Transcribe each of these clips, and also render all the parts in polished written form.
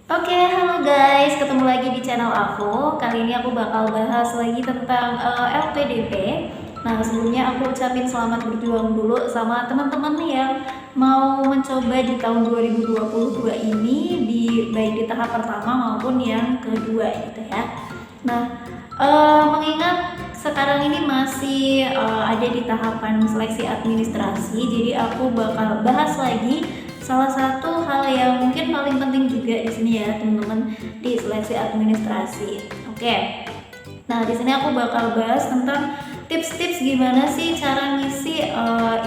Halo guys, ketemu lagi di channel aku. Kali ini aku bakal bahas lagi tentang LPDP. Nah, sebelumnya aku ucapin selamat berjuang dulu sama teman-teman yang mau mencoba di tahun 2022 ini baik di tahap pertama maupun yang kedua gitu ya. Nah, mengingat sekarang ini masih ada di tahapan seleksi administrasi, jadi aku bakal bahas lagi salah satu hal yang mungkin paling penting juga di sini ya teman-teman, di seleksi administrasi. Oke. Nah, di sini aku bakal bahas tentang tips-tips gimana sih cara ngisi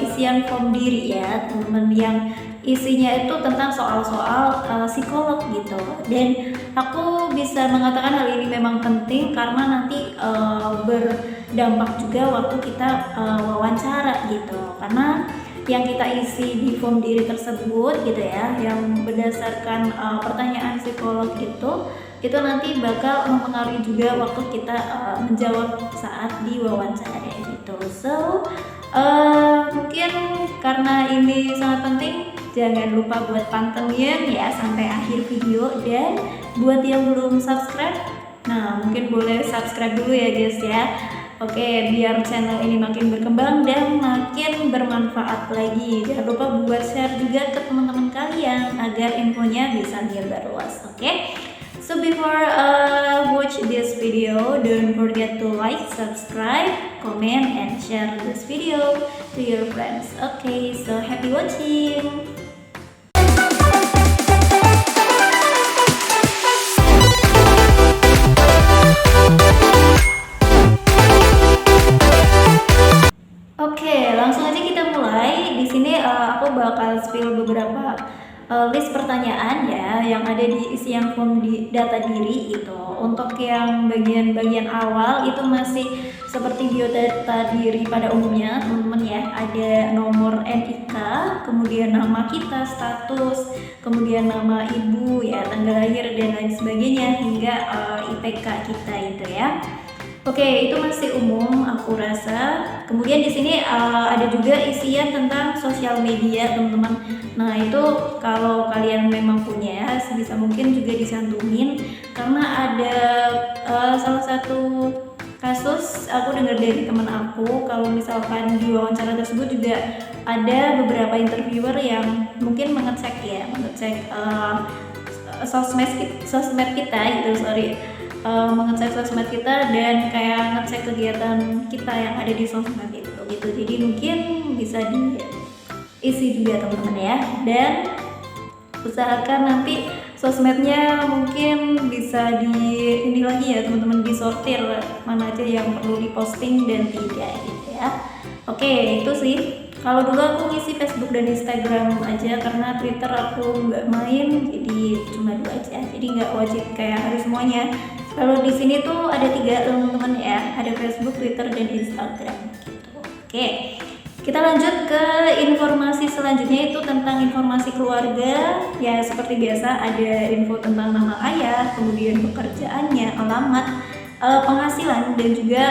isian form diri ya, teman-teman, yang isinya itu tentang soal-soal psikolog gitu. Dan aku bisa mengatakan hal ini memang penting karena nanti berdampak juga waktu kita wawancara gitu. Karena yang kita isi di form diri tersebut gitu ya, yang berdasarkan pertanyaan psikolog itu nanti bakal mempengaruhi juga waktu kita menjawab saat diwawancara gitu. So mungkin karena ini sangat penting, jangan lupa buat pantengin ya sampai akhir video. Dan buat yang belum subscribe, nah mungkin boleh subscribe dulu ya guys ya. Oke, biar channel ini makin berkembang dan makin bermanfaat lagi. Jangan lupa buat share juga ke teman-teman kalian agar infonya bisa menyebar luas. Oke. So before watch this video, don't forget to like, subscribe, comment, and share this video to your friends. Okay, so happy watching. Oke, langsung aja kita mulai. Di sini aku bakal spill beberapa list pertanyaan ya yang ada di isian form di data diri itu. Untuk yang bagian-bagian awal itu masih seperti biodata diri pada umumnya, teman-teman ya. Ada nomor NIK, kemudian nama kita, status, kemudian nama ibu ya, tanggal lahir dan lain sebagainya, hingga IPK kita itu ya. Oke, itu masih umum aku rasa. Kemudian di sini ada juga isian tentang sosial media, teman-teman. Nah, itu kalau kalian memang punya, sebisa mungkin juga disantumin karena ada salah satu kasus aku dengar dari teman aku, kalau misalkan di wawancara tersebut juga ada beberapa interviewer yang mungkin mengecek sosmed kita gitu, mengecek sosmed kita dan kayak ngecek kegiatan kita yang ada di sosmed itu gitu. Jadi mungkin bisa diisi juga teman-teman ya, dan usahakan nanti sosmednya mungkin bisa ini lagi ya teman-teman, disortir mana aja yang perlu diposting dan tidak gitu ya. Oke, itu sih. Kalau dulu aku ngisi Facebook dan Instagram aja karena Twitter aku nggak main, jadi cuma 2 aja. Jadi nggak wajib kayak harus semuanya. Kalau di sini tuh ada 3 teman-teman ya, ada Facebook, Twitter, dan Instagram gitu. Oke, kita lanjut ke informasi selanjutnya, itu tentang informasi keluarga. Ya seperti biasa ada info tentang nama ayah, kemudian pekerjaannya, alamat, penghasilan, dan juga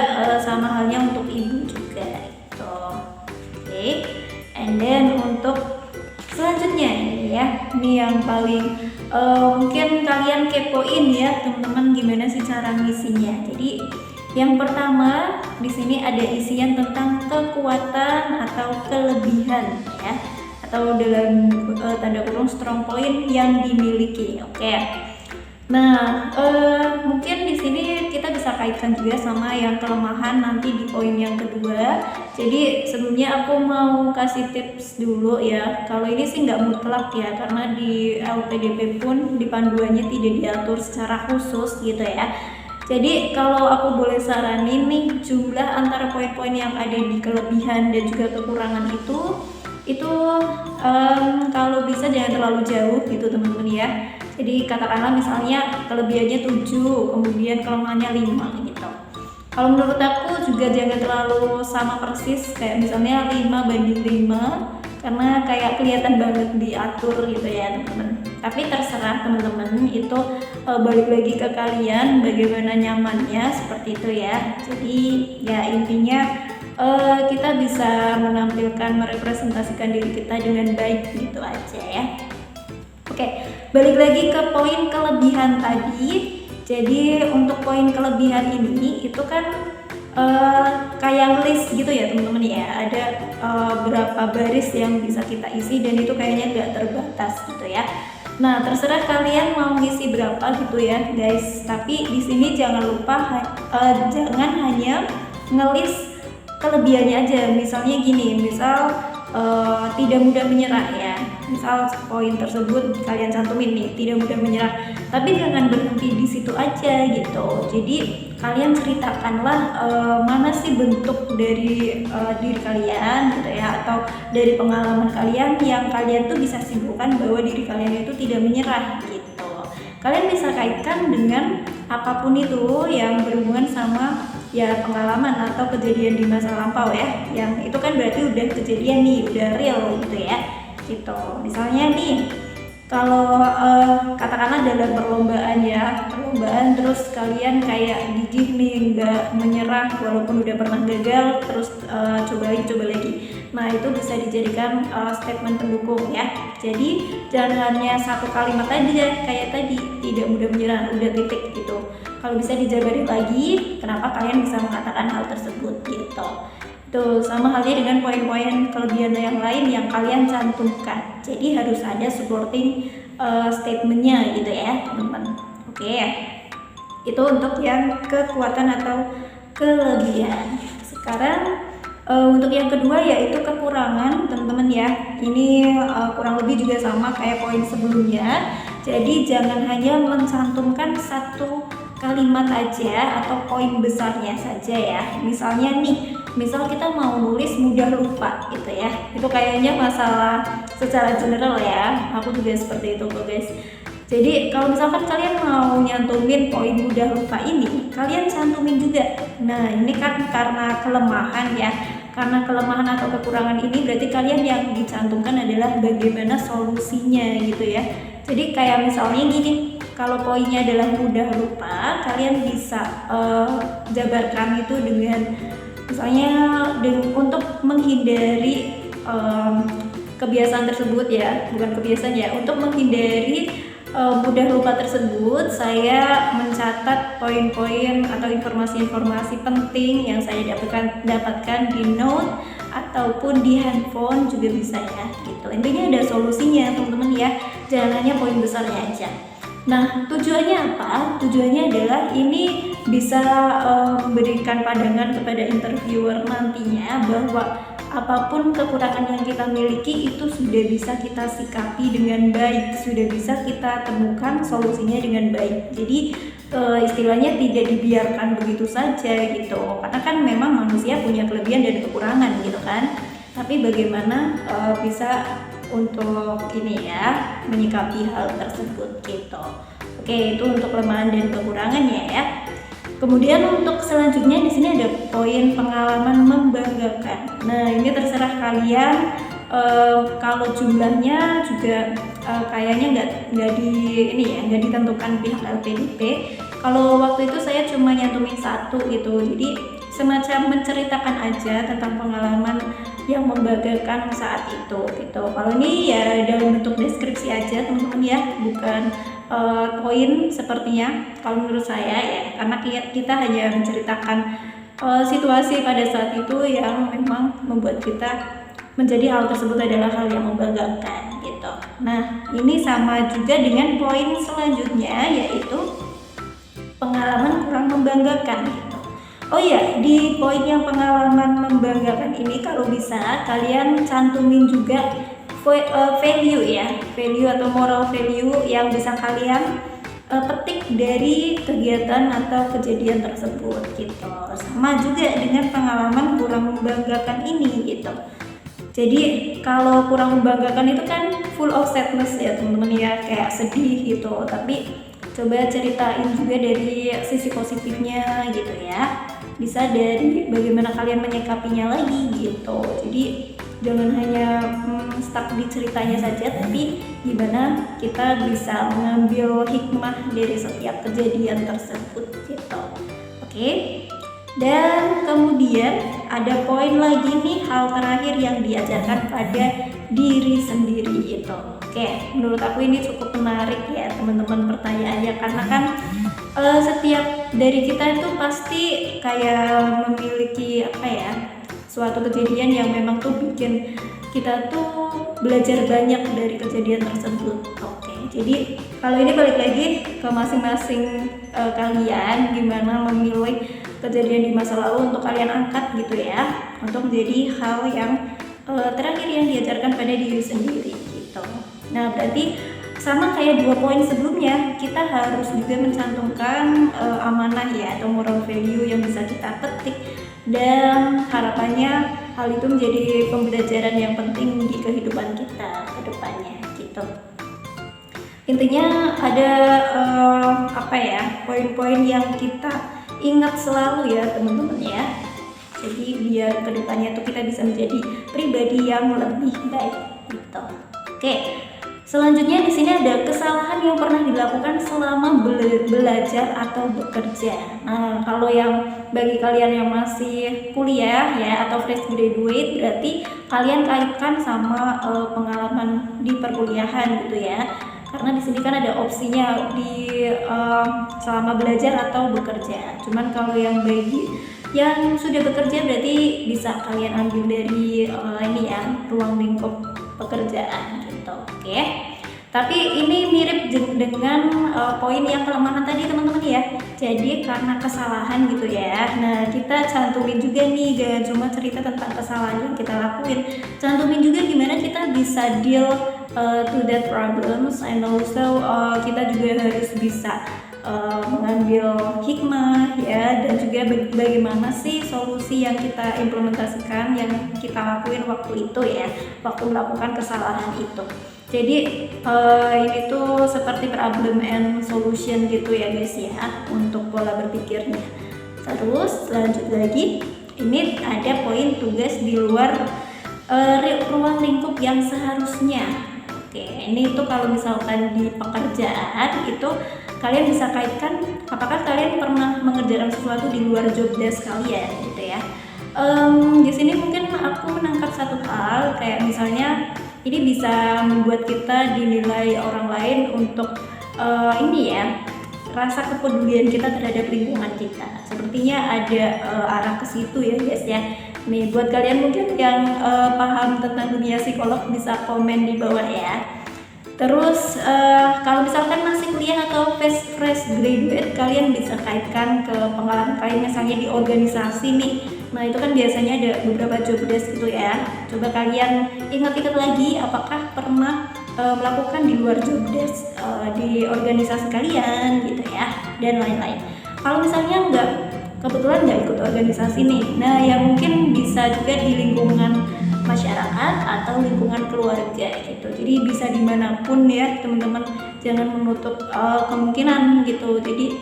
sama halnya untuk ibu juga gitu. Oke, and then untuk selanjutnya ini ya, ini yang paling mungkin kalian kepoin ya teman-teman, gimana sih cara ngisinya. Jadi yang pertama di sini ada isian tentang kekuatan atau kelebihan ya, atau dalam tanda kurung strong point yang dimiliki. Oke. Nah, mungkin di sini kita bisa kaitkan juga sama yang kelemahan nanti di poin yang kedua. Jadi sebelumnya aku mau kasih tips dulu ya. Kalau ini sih nggak mutlak ya, karena di LPDP pun di panduannya tidak diatur secara khusus gitu ya. Jadi kalau aku boleh saranin nih, jumlah antara poin-poin yang ada di kelebihan dan juga kekurangan itu kalau bisa jangan terlalu jauh gitu teman-teman ya. Jadi katakanlah misalnya kelebihannya 7, kemudian kelemahannya 5 gitu. Kalau menurut aku juga jangan terlalu sama persis, kayak misalnya 5:5, karena kayak kelihatan banget diatur gitu ya teman-teman. Tapi terserah teman-teman, itu balik lagi ke kalian bagaimana nyamannya seperti itu ya. Jadi ya intinya kita bisa merepresentasikan diri kita dengan baik gitu aja ya. Oke, balik lagi ke poin kelebihan kelebihan tadi. Jadi untuk poin kelebihan ini itu kan kayak list gitu ya teman-teman ya, ada berapa baris yang bisa kita isi dan itu kayaknya nggak terbatas gitu ya. Nah terserah kalian mau ngisi berapa gitu ya guys, tapi di sini jangan lupa jangan hanya ngelis kelebihannya aja. Misalnya gini, misal tidak mudah menyerah ya, misal poin tersebut kalian cantumin nih, tidak mudah menyerah, tapi jangan berhenti di situ aja gitu. Jadi kalian ceritakanlah mana sih bentuk dari diri kalian gitu ya, atau dari pengalaman kalian yang kalian tuh bisa simpulkan bahwa diri kalian itu tidak menyerah gitu. Kalian bisa kaitkan dengan apapun itu yang berhubungan sama ya pengalaman atau kejadian di masa lampau ya, yang itu kan berarti udah kejadian nih, udah real gitu ya gitu. Misalnya nih kalau katakanlah dalam perlombaan ya, perlombaan terus kalian kayak gigih nih, nggak menyerah walaupun udah pernah gagal, terus coba lagi. Nah itu bisa dijadikan statement pendukung ya. Jadi jangan hanya satu kalimat aja kayak tadi, tidak mudah menyerah, udah titik gitu. Kalau bisa dijabarin lagi kenapa kalian bisa mengatakan hal tersebut gitu. Tuh sama halnya dengan poin-poin kelebihan yang lain yang kalian cantumkan. Jadi harus ada supporting statementnya gitu ya teman-teman. Oke, itu untuk yang kekuatan atau kelebihan. Sekarang untuk yang kedua yaitu kekurangan teman-teman ya. Ini kurang lebih juga sama kayak poin sebelumnya. Jadi jangan hanya mencantumkan satu kalimat aja atau poin besarnya saja ya. Misalnya nih, misal kita mau nulis mudah lupa gitu ya, itu kayaknya masalah secara general ya, aku juga seperti itu kok guys. Jadi kalau misalkan kalian mau nyantumin poin mudah lupa ini, kalian cantumin juga. Nah ini kan karena kelemahan ya, karena kelemahan atau kekurangan ini berarti kalian yang dicantumkan adalah bagaimana solusinya gitu ya. Jadi kayak misalnya gini, kalau poinnya adalah mudah lupa, kalian bisa jabarkan itu dengan misalnya untuk menghindari kebiasaan tersebut ya, bukan kebiasaan ya, untuk menghindari mudah lupa tersebut, saya mencatat poin-poin atau informasi-informasi penting yang saya dapatkan di note ataupun di handphone juga bisa ya gitu. Intinya ada solusinya teman-teman ya, jangan hanya poin besarnya aja. Nah tujuannya apa? Tujuannya adalah ini bisa memberikan pandangan kepada interviewer nantinya bahwa apapun kekurangan yang kita miliki itu sudah bisa kita sikapi dengan baik, sudah bisa kita temukan solusinya dengan baik. Jadi istilahnya tidak dibiarkan begitu saja gitu, karena kan memang manusia punya kelebihan dan kekurangan gitu kan, tapi bagaimana bisa untuk ini ya menyikapi hal tersebut gitu. Oke, itu untuk kelemahan dan kekurangannya ya. Kemudian untuk selanjutnya di sini ada poin pengalaman membanggakan. Nah ini terserah kalian, kalau jumlahnya juga kayaknya nggak ditentukan pihak LPDP. Kalau waktu itu saya cuma nyantumin satu gitu, jadi semacam menceritakan aja tentang pengalaman yang membanggakan saat itu gitu. Kalau ini ya dalam bentuk deskripsi aja teman-teman ya, bukan poin sepertinya kalau menurut saya ya, karena kita hanya menceritakan situasi pada saat itu yang memang membuat kita menjadi hal tersebut adalah hal yang membanggakan gitu. Nah ini sama juga dengan poin selanjutnya yaitu pengalaman kurang membanggakan gitu. Oh iya, di poin yang pengalaman membanggakan ini kalau bisa kalian cantumin juga value ya, value atau moral value yang bisa kalian petik dari kegiatan atau kejadian tersebut gitu. Sama juga dengan pengalaman kurang membanggakan ini gitu. Jadi kalau kurang membanggakan itu kan full of sadness ya teman-teman ya, kayak sedih gitu, tapi coba ceritain juga dari sisi positifnya gitu ya, bisa dari bagaimana kalian menyikapinya lagi gitu. Jadi jangan hanya stuck di ceritanya saja, tapi gimana kita bisa mengambil hikmah dari setiap kejadian tersebut gitu. Oke. Dan kemudian ada poin lagi nih, hal terakhir yang diajarkan pada diri sendiri gitu. Oke, menurut aku ini cukup menarik ya teman-teman pertanyaannya, karena kan setiap dari kita itu pasti kayak memiliki apa ya, suatu kejadian yang memang tuh bikin kita tuh belajar banyak dari kejadian tersebut. Oke, jadi kalau ini balik lagi ke masing-masing kalian, gimana memilih kejadian di masa lalu untuk kalian angkat gitu ya, untuk menjadi hal yang terakhir yang diajarkan pada diri sendiri gitu. Nah, berarti sama kayak 2 poin sebelumnya, kita harus juga mencantumkan amanah ya, atau moral value yang bisa kita petik, dan harapannya hal itu menjadi pembelajaran yang penting di kehidupan kita ke depannya gitu. Intinya ada apa ya, poin-poin yang kita ingat selalu ya teman-teman ya. Jadi biar kedepannya tuh kita bisa menjadi pribadi yang lebih baik gitu. Oke. Selanjutnya di sini ada kesalahan yang pernah dilakukan selama belajar atau bekerja. Nah, kalau yang bagi kalian yang masih kuliah ya atau fresh graduate, berarti kalian kaitkan sama pengalaman di perkuliahan gitu ya. Karena di sini kan ada opsinya di selama belajar atau bekerja. Cuman kalau yang bagi yang sudah bekerja berarti bisa kalian ambil dari ini ya, ruang lingkup pekerjaan gitu. Oke. Tapi ini mirip dengan poin yang kelemahan tadi teman-teman ya. Jadi karena kesalahan gitu ya. Nah, kita cantumin juga nih, jangan cuma cerita tentang kesalahan yang kita lakuin. Cantumin juga gimana kita bisa deal to that problems, and also kita juga harus bisa mengambil hikmah ya, dan juga bagaimana sih solusi yang kita implementasikan, yang kita lakuin waktu itu ya, waktu melakukan kesalahan itu. Jadi ini tuh seperti problem and solution gitu ya guys ya, untuk pola berpikirnya. Terus lanjut lagi, ini ada poin tugas di luar ruang lingkup yang seharusnya. Oke, ini tuh kalau misalkan di pekerjaan itu kalian bisa kaitkan apakah kalian pernah mengerjakan sesuatu di luar job desk kalian gitu ya. Di sini mungkin aku menangkap satu hal, kayak misalnya ini bisa membuat kita dinilai orang lain untuk ini ya, rasa kepedulian kita terhadap lingkungan kita. Sepertinya ada arah ke situ ya guys ya. Nih buat kalian mungkin yang paham tentang dunia psikolog bisa komen di bawah ya. Terus kalau misalkan masih kuliah atau fresh graduate, kalian bisa kaitkan ke pengalaman kalian misalnya di organisasi nih. Nah itu kan biasanya ada beberapa job desk gitu ya. Coba kalian ingat-ingat lagi apakah pernah melakukan di luar job desk di organisasi kalian gitu ya, dan lain-lain. Kalau misalnya kebetulan nggak ikut organisasi nih, nah yang mungkin bisa juga di lingkungan masyarakat atau lingkungan keluarga gitu. Jadi bisa dimanapun ya teman-teman, jangan menutup kemungkinan gitu. Jadi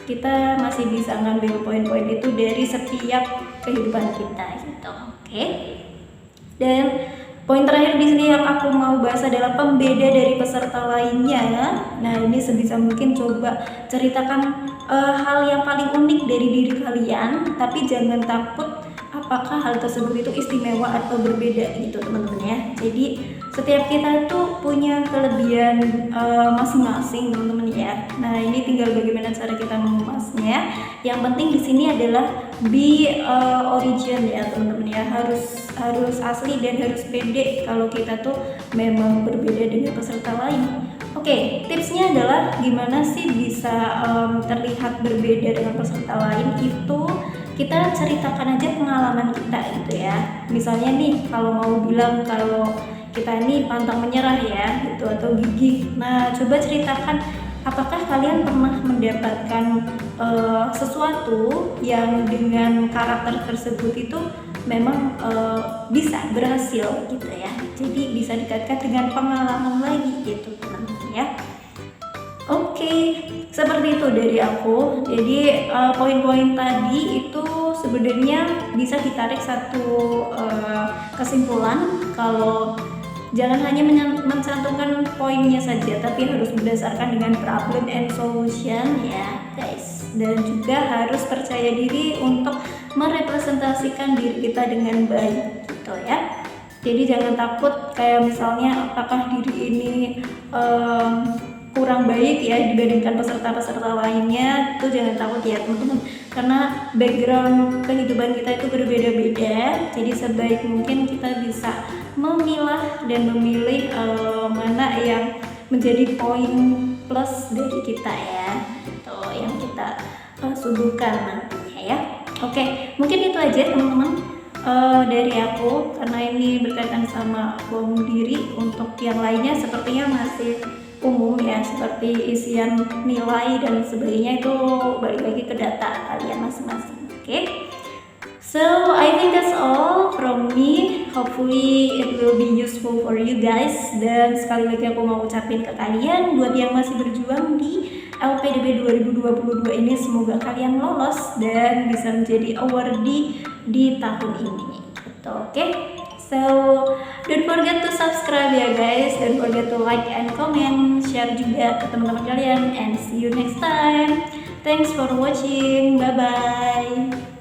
kita masih bisa ngambil poin-poin itu dari setiap kehidupan kita gitu. Oke. Dan poin terakhir di sini yang aku mau bahas adalah pembeda dari peserta lainnya. Nah, ini sebisa mungkin coba ceritakan hal yang paling unik dari diri kalian, tapi jangan takut apakah hal tersebut itu istimewa atau berbeda gitu teman-teman ya. Jadi setiap kita tuh punya kelebihan masing-masing teman-teman ya. Nah ini tinggal bagaimana cara kita mengemasnya. Yang penting di sini adalah be origin ya teman-teman ya. Harus asli dan harus pede kalau kita tuh memang berbeda dengan peserta lain. Oke, tipsnya adalah gimana sih bisa terlihat berbeda dengan peserta lain itu kita ceritakan aja pengalaman kita gitu ya. Misalnya nih kalau mau bilang kalau kita ini pantang menyerah ya gitu atau gigih. Nah coba ceritakan apakah kalian pernah mendapatkan sesuatu yang dengan karakter tersebut itu memang bisa berhasil gitu ya. Jadi bisa dikaitkan dengan pengalaman lagi gitu teman-teman ya. Oke, seperti itu dari aku. Jadi poin-poin tadi itu sebenarnya bisa ditarik satu kesimpulan kalau jangan hanya mencantumkan poinnya saja, tapi harus berdasarkan dengan problem and solution ya guys. Dan juga harus percaya diri untuk merepresentasikan diri kita dengan baik gitu ya. Jadi jangan takut kayak misalnya apakah diri ini kurang baik ya dibandingkan peserta-peserta lainnya, itu jangan takut ya teman-teman, karena background kehidupan kita itu berbeda-beda. Jadi sebaik mungkin kita bisa memilah dan memilih mana yang menjadi poin plus dari kita ya, itu yang kita suguhkan nantinya ya. Oke, mungkin itu aja teman-teman dari aku, karena ini berkaitan sama bom diri. Untuk yang lainnya sepertinya masih umum ya, seperti isian nilai dan sebagainya, itu balik lagi ke data kalian masing-masing. Oke. So I think that's all from me. Hopefully it will be useful for you guys. Dan sekali lagi aku mau ucapin ke kalian, buat yang masih berjuang di LPDB 2022 ini, semoga kalian lolos dan bisa menjadi awardee di tahun ini gitu. Oke. So don't forget to subscribe ya guys, don't forget to like and comment, share juga ke teman-teman kalian, and see you next time. Thanks for watching, bye bye.